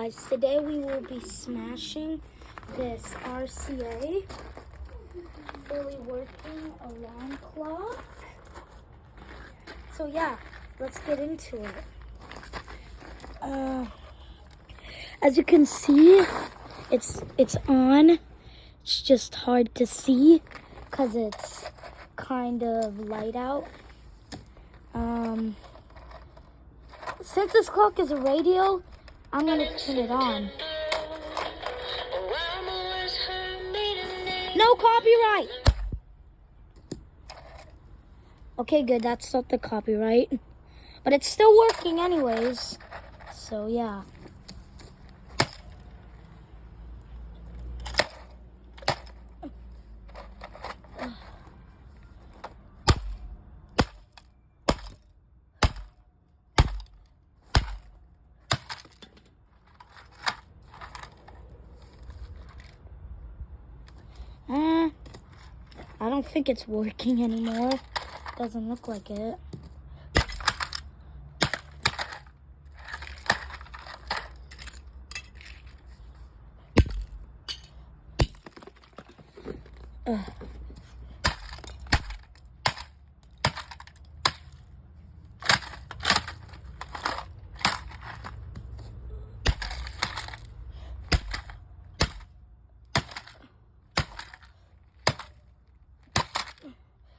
guys, today we will be smashing this RCA fully working alarm clock. So yeah, let's get into it. As you can see, it's on. It's just hard to see because it's kind of light out. Since this clock is a radio, I'm gonna turn it on. No copyright! Okay, good, that's not the copyright. But it's still working anyways. So yeah. I don't think it's working anymore. Doesn't look like it.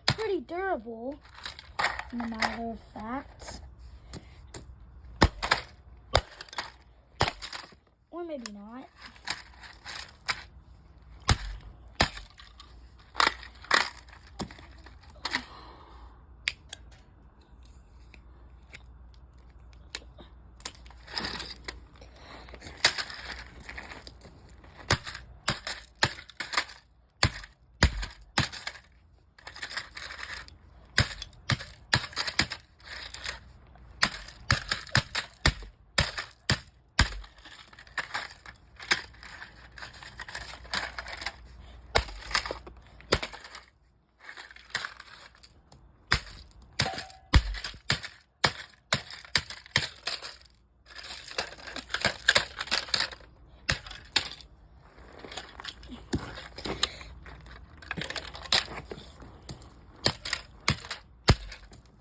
Pretty durable, in a matter of fact. Or maybe not.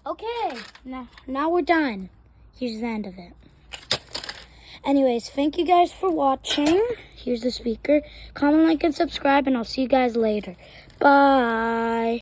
Okay, now we're done. Here's the end of it. Anyways, thank you guys for watching. Here's the speaker. Comment, like, and subscribe, and I'll see you guys later. Bye.